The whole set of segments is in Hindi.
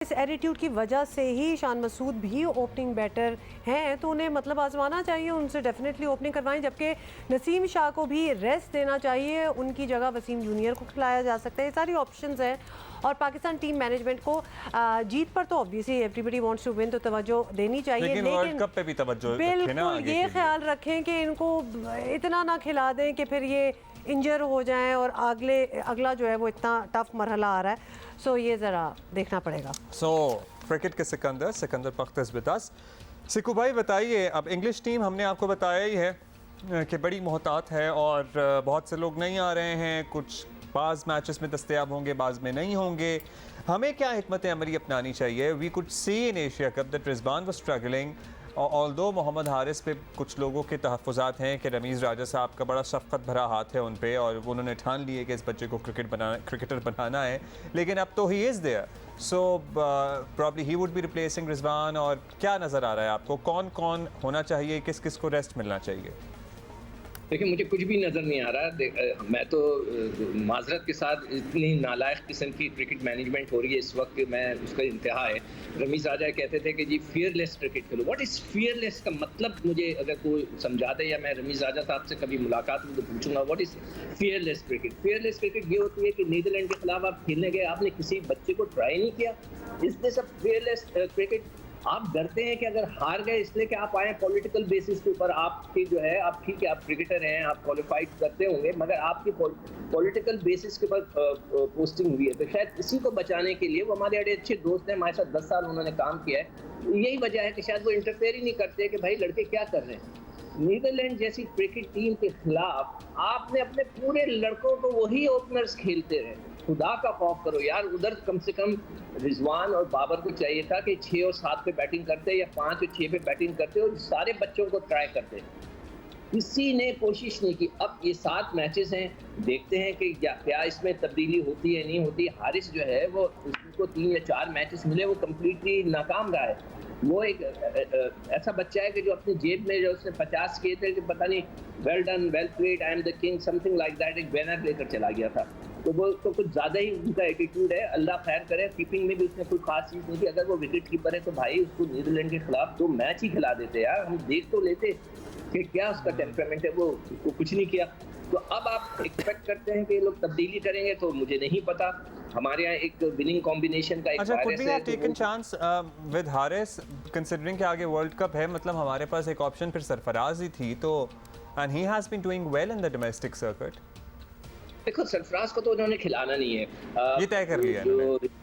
इस एटीट्यूड की वजह से ही शान मसूद भी ओपनिंग बैटर हैं, तो उन्हें मतलब आजमाना चाहिए, उनसे डेफिनेटली ओपनिंग करवाएं। जबकि नसीम शाह को भी रेस्ट देना चाहिए, उनकी जगह वसीम जूनियर को खिलाया जा सकता है। ये सारी ऑप्शंस हैं और पाकिस्तान टीम मैनेजमेंट को जीत पर तो obviously everybody wants to win, तो तवज्जो देनी चाहिए, लेकिन वर्ल्ड कप पे भी तवज्जो बिल्कुल ये ख्याल रखें कि इनको इतना ना खिला दें कि फिर ये इंजर हो जाएं और अगला जो है वो इतना टफ मरहला आ रहा है। सो ये ज़रा देखना पड़ेगा। क्रिकेट के सिकंदर पख्तस बितास। सिकू भाई बताइए, अब इंग्लिश टीम हमने आपको बताया ही है कि बड़ी मोहतात है और बहुत से लोग नहीं आ रहे हैं, कुछ बाज़ मैचेस में दस्तयाब होंगे, बाज़ में नहीं होंगे। हमें क्या हिकमत अमली अपनानी चाहिए? We could see in Asia cup that Rizwan was struggling, although Mohammad Haris पे कुछ लोगों के तहफ़्फ़ुज़ात हैं कि रमीज़ राजा साहब का बड़ा शफ़क़त भरा हाथ है उन पे और उन्होंने ठान लिए कि इस बच्चे को क्रिकेटर बनाना है, लेकिन अब तो he is there, so probably he would be replacing Rizwan. और क्या नज़र आ रहा है आपको, कौन कौन होना चाहिए, किस किस को रेस्ट मिलना चाहिए? देखिए, मुझे कुछ भी नज़र नहीं आ रहा। मैं तो माजरत के साथ, इतनी नालायक किस्म की क्रिकेट मैनेजमेंट हो रही है इस वक्त, मैं उसका इंतहा है। रमीज़ राजा कहते थे कि जी fearless cricket Khelo. What is fearless का मतलब मुझे अगर कोई समझा दे, या मैं रमीज़ राजा साहब से कभी मुलाकात में तो पूछूंगा what is fearless cricket. Fearless cricket ये होती है कि नीदरलैंड के खिलाफ आप खेलने गए, आपने किसी बच्चे को ट्राई नहीं किया। Is this a fearless cricket? आप डरते हैं कि अगर हार गए इसलिए कि आप आए पॉलिटिकल बेसिस के ऊपर। आपकी जो है, आप ठीक है, आप क्रिकेटर हैं, आप क्वालिफाइड करते होंगे, मगर आपकी पॉलिटिकल बेसिस के ऊपर पोस्टिंग हुई है। तो शायद इसी को बचाने के लिए, वो हमारे बड़े अच्छे दोस्त हैं, हमारे साथ 10 साल उन्होंने काम किया है, यही वजह है कि शायद वो इंटरफेयर ही नहीं करते कि भाई लड़के क्या कर रहे हैं। नीदरलैंड जैसी क्रिकेट टीम के खिलाफ आपने अपने पूरे लड़कों को वही ओपनर्स खेलते रहे। खुदा का खौफ करो यार। उधर कम से कम रिजवान और बाबर को चाहिए था कि 6 और 7 पे बैटिंग करते, या 5 और 6 पे बैटिंग करते और सारे बच्चों को ट्राई करते। किसी ने कोशिश नहीं की। अब ये 7 मैचेस हैं, देखते हैं कि क्या इसमें तब्दीली होती है नहीं होती। हारिस जो है वो, उसको 3 या 4 मैचेस मिले, वो कम्प्लीटली नाकाम रहा है। वो एक ऐसा बच्चा है कि जो अपनी जेब में जो उसने 50 किए थे कि पता नहीं well done, well played, I am the king, something like that, एक बैनर लेकर चला गया था। तो वो तो कुछ ज़्यादा ही उनका एटीट्यूड है। अल्लाह खैर करे। कीपिंग में भी उसने कोई खास चीज़ नहीं की। अगर वो विकेट कीपर है तो भाई उसको नीदरलैंड के खिलाफ 2 मैच ही खिला देते यार, हम देख तो लेते कि क्या उसका टेम्परामेंट है। वो कुछ नहीं किया। तो अब आप एक्सपेक्ट करते हैं कि ये लोग तब्दीली करेंगे, तो मुझे नहीं पता। हमारे यहाँ एक विनिंग कॉम्बिनेशन का एक वायरस है। Taken chance with Haris, considering कि आगे वर्ल्ड कप है, मतलब हमारे पास एक ऑप्शन फिर सरफराज ही थी, तो and he has been doing well in the domestic circuit. देखो, सरफराज को तो उन्होंने खिलाना नहीं है, ये तय कर लिया है।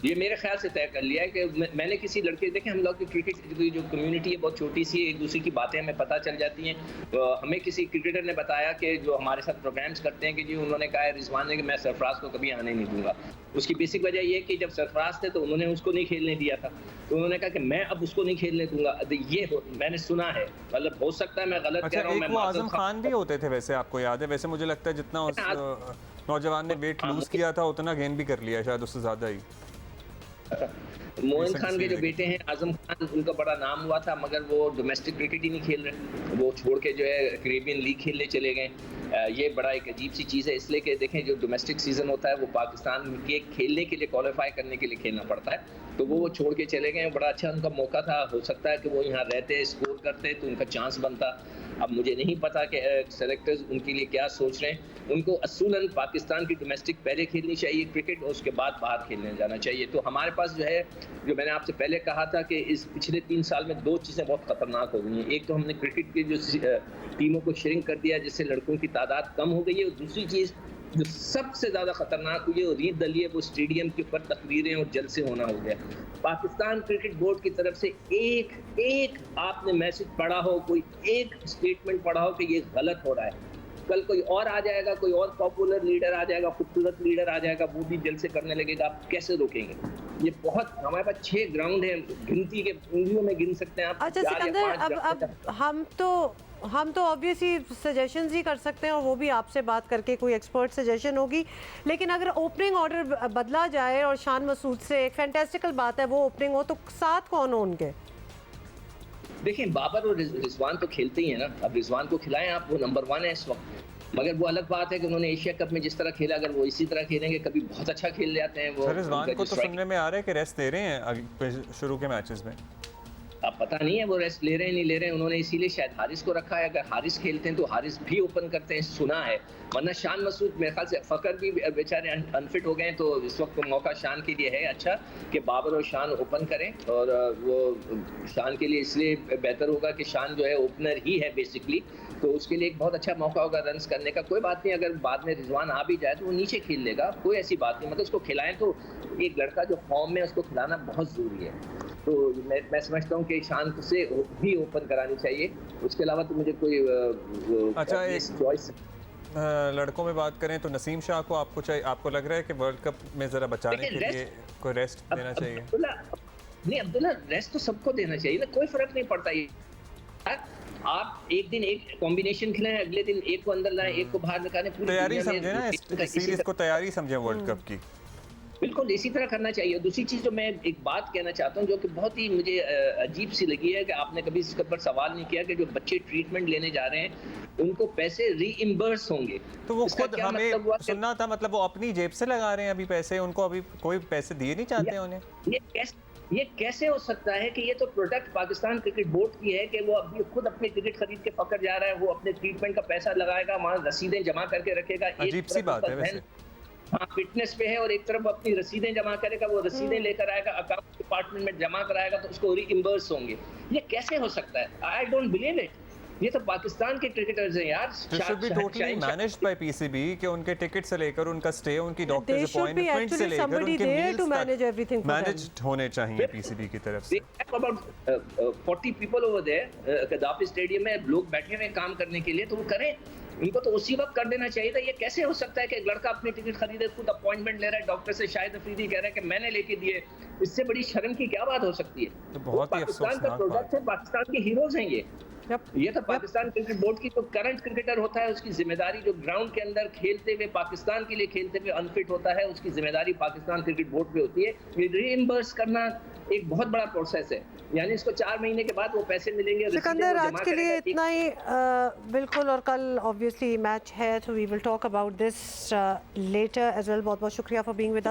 ये मेरे ख्याल से तय कर लिया है कि मैंने किसी लड़के, देखें हम लोग की क्रिकेट की जो कम्युनिटी है बहुत छोटी सी है, एक दूसरे की बातें हमें पता चल जाती हैं। तो हमें किसी क्रिकेटर ने बताया कि जो हमारे साथ प्रोग्राम्स करते हैं कि जी उन्होंने कहा है रिजवान ने कि मैं सरफराज को कभी आने नहीं दूंगा। उसकी बेसिक वजह ये है कि जब सरफराज थे तो उन्होंने उसको नहीं खेलने दिया था, तो उन्होंने कहा कि मैं अब उसको नहीं खेलने दूंगा। ये मैंने सुना है, मतलब हो सकता है मैं गलत कह रहा हूँ। वो आजम खान भी होते थे वैसे, आपको याद है? वैसे मुझे लगता है जितना उस नौजवान ने वेट लूज किया था उतना गेन भी कर लिया, शायद उससे ज्यादा ही। मोइन खान के जो बेटे हैं आजम खान, उनका बड़ा नाम हुआ था, मगर वो डोमेस्टिक क्रिकेट ही नहीं खेल रहे। वो छोड़ के जो है कैरेबियन लीग खेलने चले गए। ये बड़ा एक अजीब सी चीज़ है, इसलिए कि देखें जो डोमेस्टिक सीजन होता है वो पाकिस्तान के खेलने के लिए, क्वालिफाई करने के लिए खेलना पड़ता है, तो वो छोड़ के चले गए। बड़ा अच्छा उनका मौका था, हो सकता है कि वो यहाँ रहते, स्कोर करते तो उनका चांस बनता। अब मुझे नहीं पता कि सेलेक्टर्स उनके लिए क्या सोच रहे हैं। उनको असूलन पाकिस्तान की डोमेस्टिक पहले खेलनी चाहिए क्रिकेट, और उसके बाद बाहर खेलने जाना चाहिए। तो हमारे पास जो है, जो मैंने आपसे पहले कहा था कि इस पिछले 3 साल में 2 चीज़ें बहुत ख़तरनाक हो गई हैं। एक तो हमने क्रिकेट की जो टीमों को श्रिंक कर दिया, जिससे लड़कों की तादाद कम हो गई है, और दूसरी चीज़ जो सबसे ज़्यादा खतरनाक हुई है वो रीत दलिए, वो स्टेडियम के ऊपर तकरीरें और जलसे होना हो गया। पाकिस्तान क्रिकेट बोर्ड की तरफ से एक आपने मैसेज पढ़ा हो, कोई एक स्टेटमेंट पढ़ा हो कि ये गलत हो रहा है? कल कोई और आ जाएगा, कोई और पॉपुलर लीडर आ जाएगा, खूबसूरत लीडर आ जाएगा, वो भी जलसे करने लगेगा, आप कैसे रोकेंगे? ये बहुत, हमारे पास 6 ग्राउंड है, गिनती के उंगलियों में गिन सकते हैं आप। अच्छा सिकंदर, अब हम तो ऑब्वियसली सजेशंस ही कर सकते हैं, और वो भी आपसे बात करके कोई एक्सपर्ट सजेशन होगी। लेकिन अगर ओपनिंग ऑर्डर बदला जाए और शान मसूद से, एक फैंटास्टिकल बात है वो ओपनिंग हो, तो साथ कौन हो उनके? देखिए, बाबर और रिजवान तो खेलते ही है ना। अब रिजवान को खिलाएं आप, वो नंबर 1 है इस वक्त। मगर वो अलग बात है कि उन्होंने एशिया कप में जिस तरह खेला, अगर वो इसी तरह खेलेंगे, कभी बहुत अच्छा खेल जाते हैं वो। सर रिजवान उनका को जो तो strike- सुनने में आ रहा है कि रेस्ट दे रहे हैं शुरू के मैचेस में। अब पता नहीं है वो रेस्ट ले रहे हैं नहीं ले रहे हैं, उन्होंने इसीलिए शायद हारिस को रखा है। अगर हारिस खेलते हैं तो हारिस भी ओपन करते हैं, सुना है। वरना शान मसूद मेरे ख्याल से, फकर भी बेचारे अनफिट हो गए हैं, तो इस वक्त मौका शान के लिए है अच्छा कि बाबर और शान ओपन करें। और वो शान के लिए इसलिए बेहतर होगा कि शान जो है ओपनर ही है बेसिकली, तो उसके लिए एक बहुत अच्छा मौका होगा रन्स करने का। कोई बात नहीं, अगर बाद में रिजवान आ भी जाए तो वो नीचे खेल लेगा, कोई ऐसी बात नहीं। मतलब उसको खिलाएं तो, एक लड़का जो फॉर्म में, उसको खिलाना बहुत ज़रूरी है। तो मैं समझता हूँ कि शान से भी ओपन करानी चाहिए। उसके अलावा तो मुझे कोई अच्छा, एक चॉइस लड़कों में बात करें तो नसीम शाह को आपको लग रहा है कि वर्ल्ड कप में ज़रा बचाने के लिए कोई रेस्ट देना चाहिए? अब्दुल्ला रेस्ट तो सबको देना चाहिए ना, कोई फर्क नहीं पड़ता। ये आप एक दिन एक कॉम्बिनेशन खिलाएं, अगले दिन एक को अंदर लाएं, एक को बाहर निकालें। पूरी तैयारी दुनिया में समझे ना, इस सीरीज को तैयारी समझे वर्ल्ड कप की। बिल्कुल इसी तरह करना चाहिए। दूसरी चीज़ जो मैं एक बात कहना चाहता हूँ, जो कि बहुत ही मुझे अजीब सी लगी है कि आपने कभी इसके ऊपर सवाल नहीं किया कि जो बच्चे ट्रीटमेंट लेने जा रहे हैं उनको पैसे रीइम्बर्स होंगे। तो वो इसका खुद क्या हमें मतलब हुआ कि सुनना था, मतलब वो अपनी जेब से लगा रहे हैं अभी पैसे, उनको अभी कोई पैसे दिए नहीं चाहते हैं उन्हें। ये कैसे हो सकता है कि ये तो प्रोडक्ट पाकिस्तान क्रिकेट बोर्ड की है कि वो अभी खुद अपने टिकट खरीद के पकड़ जा रहा है, वो अपने ट्रीटमेंट का पैसा लगाएगा, वहाँ रसीदें जमा करके रखेगा। अजीब सी बात है वैसे। हाँ, फिटनेस पे है और एक तरफ अपनी रसीदें जमा करेगा, वो रसीदें लेकर आएगा, अकाउंट डिपार्टमेंट में जमा कराएगा तो उसको रीइम्बर्स होंगे। ये कैसे हो सकता है? I don't believe it. ये तो पाकिस्तान के क्रिकेटर्स हैं यार। This should be totally managed by PCB कि उनके टिकट से लेकर उनका स्टे, उनकी doctors There should be appointment से actually लेकर somebody उनके there meals to manage everything for them. Managed होने चाहिए PCB की तरफ से। They have about 40 people over there, Gaddafi stadium में लोग बैठे हुए हैं काम करने के लिए, तो वो करें। उनको तो उसी वक्त कर देना चाहिए था। ये कैसे हो सकता है कि एक लड़का अपनी टिकट खरीदे, खुद अपॉइंटमेंट ले रहा है डॉक्टर से, शाहिद अफरीदी कह रहा है कि मैंने लेके दिए। इससे बड़ी शर्म की क्या बात हो सकती है? तो बहुत ही पाकिस्तान का अफसोसनाक प्रोडक्ट है, पाकिस्तान के हीरोज हैं ये। ये तो पाकिस्तान क्रिकेट बोर्ड की, जो करंट क्रिकेटर होता है उसकी जिम्मेदारी, जो ग्राउंड के अंदर खेलते हुए पाकिस्तान के लिए खेलते हुए अनफिट होता है, उसकी जिम्मेदारी पाकिस्तान क्रिकेट बोर्ड पे होती है। ये रीइम्बर्स करना एक बहुत बड़ा प्रोसेस है, यानी इसको 4 महीने के बाद वो पैसे मिलेंगे। सिकंदर, आज के लिए इतना ही बिल्कुल, और कल ऑब्वियसली मैच है, तो we will talk about this later as well. बहुत बहुत शुक्रिया फॉर बीइंग विद अस।